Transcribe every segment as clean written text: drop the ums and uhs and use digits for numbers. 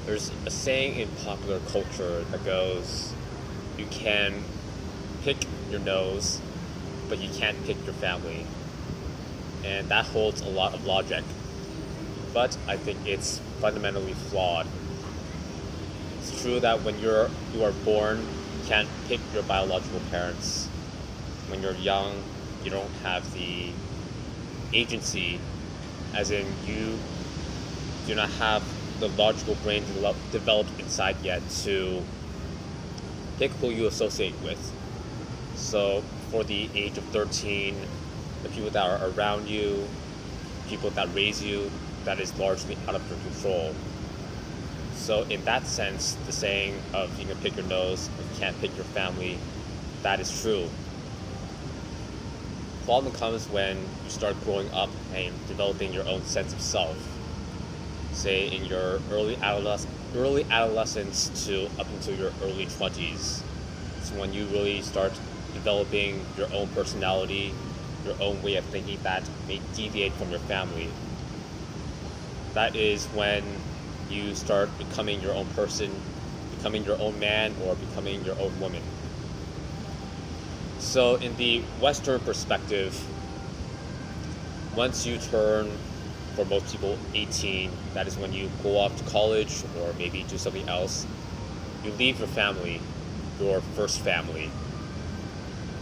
There's a saying in popular culture that goes, you can pick your nose, but you can't pick your family. And that holds a lot of logic. But I think it's fundamentally flawed. It's true that when you are born, you can't pick your biological parents. When you're young, you don't have the agency, as in you do not have the logical brain developed inside yet to pick who you associate with. So for the age of 13, the people that are around you, people that raise you, that is largely out of your control. So in that sense, the saying of you can pick your nose, but you can't pick your family, that is true. The problem comes when you start growing up and developing your own sense of self. Say in your early adolescence to up until your early 20s. It's when you really start developing your own personality, your own way of thinking that may deviate from your family. That is when you start becoming your own person, becoming your own man, or becoming your own woman. So in the Western perspective, once you turn, for most people, 18, that is when you go off to college or maybe do something else. You leave your family, your first family,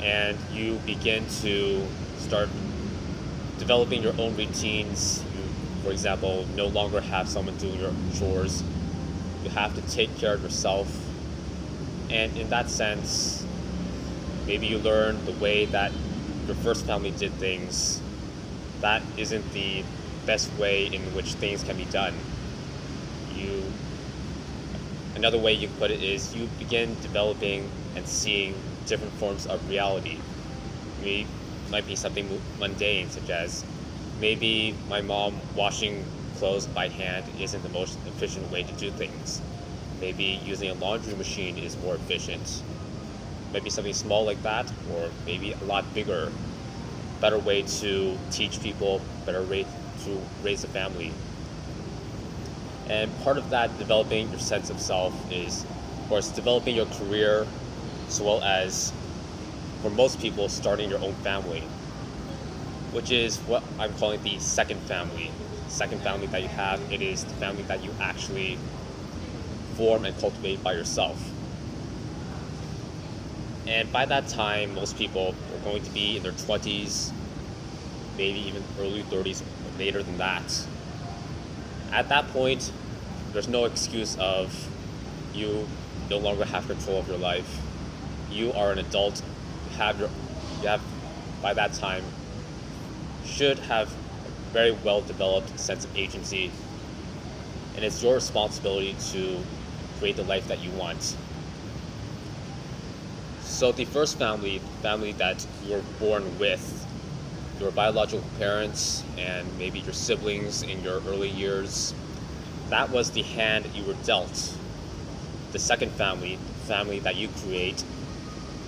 and you begin to start developing your own routines. You, for example, no longer have someone doing your chores. You have to take care of yourself. And in that sense, maybe you learn the way that your first family did things. That isn't the best way in which things can be done. Another way you put it is you begin developing and seeing different forms of reality. It might be something mundane, such as maybe my mom washing clothes by hand isn't the most efficient way to do things. Maybe using a laundry machine is more efficient. Maybe something small like that, or maybe a lot bigger. Better way to teach people, better way to raise a family. And part of that developing your sense of self is, of course, developing your career, as well as, for most people, starting your own family, which is what I'm calling the second family. Second family that you have, it is the family that you actually form and cultivate by yourself. And by that time, most people are going to be in their 20s, maybe even early 30s, or later than that. At that point, there's no excuse of you no longer have control of your life. You are an adult. You have by that time should have a very well developed sense of agency, and it's your responsibility to create the life that you want. So the first family that you were born with, your biological parents and maybe your siblings in your early years, that was the hand you were dealt. The second family that you create,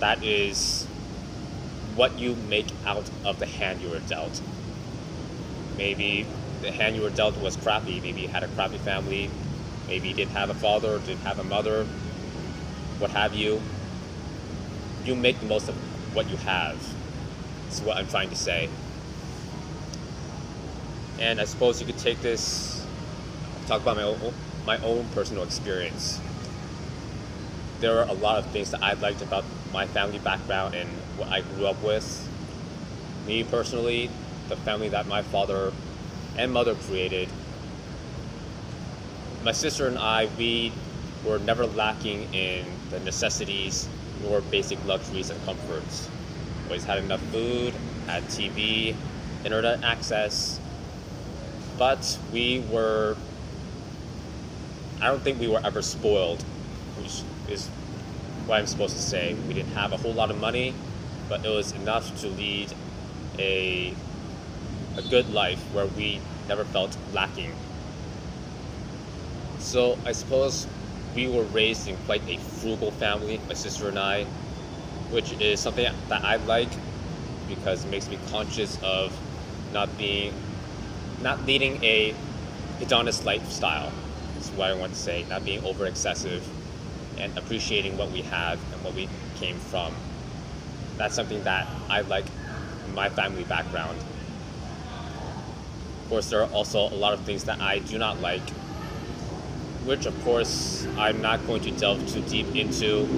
that is what you make out of the hand you were dealt. Maybe the hand you were dealt was crappy. Maybe you had a crappy family. Maybe you didn't have a father or didn't have a mother, what have you. You make the most of what you have. That's what I'm trying to say. And I suppose you could take this, talk about my own personal experience. There are a lot of things that I liked about my family background and what I grew up with. Me personally, the family that my father and mother created, my sister and I, we were never lacking in the necessities nor basic luxuries and comforts. Always had enough food, had TV, internet access, but I don't think we were ever spoiled, which is what I'm supposed to say. We didn't have a whole lot of money, but it was enough to lead a good life where we never felt lacking. So I suppose we were raised in quite a frugal family, my sister and I, which is something that I like because it makes me conscious of not leading a hedonist lifestyle. is what I want to say, not being over excessive, and appreciating what we have and what we came from. That's something that I like in my family background. Of course, there are also a lot of things that I do not like, which of course I'm not going to delve too deep into,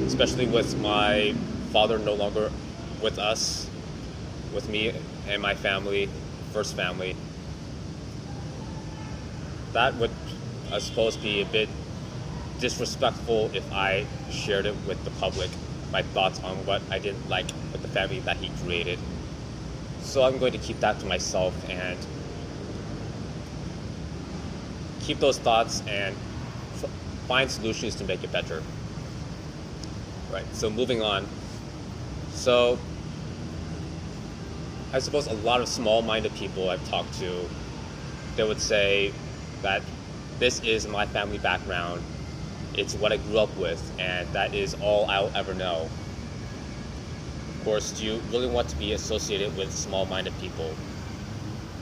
especially with my father no longer with us, with me and my family, first family. That would, I suppose, be a bit disrespectful if I shared it with the public, my thoughts on what I didn't like with the family that he created. So I'm going to keep that to myself and keep those thoughts and find solutions to make it better. Right, so moving on. So I suppose a lot of small-minded people I've talked to, they would say that this is my family background, it's what I grew up with, and that is all I'll ever know. Of course, do you really want to be associated with small-minded people?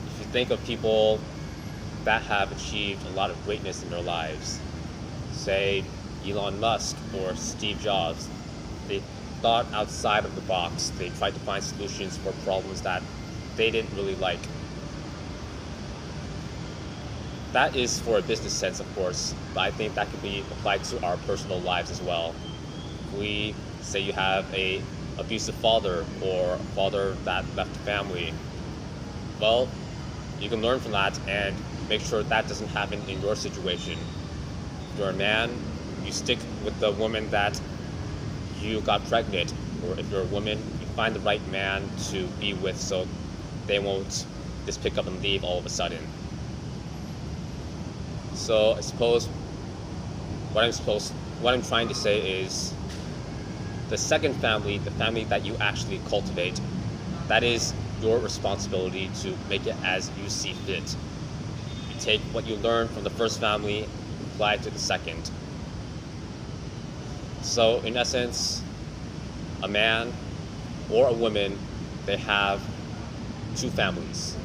If you think of people that have achieved a lot of greatness in their lives, say Elon Musk or Steve Jobs, they thought outside of the box. They tried to find solutions for problems that they didn't really like. That is for a business sense, of course, but I think that could be applied to our personal lives as well. We say you have a abusive father or a father that left the family. Well, you can learn from that and make sure that doesn't happen in your situation. If you're a man, you stick with the woman that you got pregnant, or if you're a woman, you find the right man to be with so they won't just pick up and leave all of a sudden. So I suppose what I'm trying to say is the second family, the family that you actually cultivate, that is your responsibility to make it as you see fit. You take what you learn from the first family, apply it to the second. So in essence, a man or a woman, they have two families.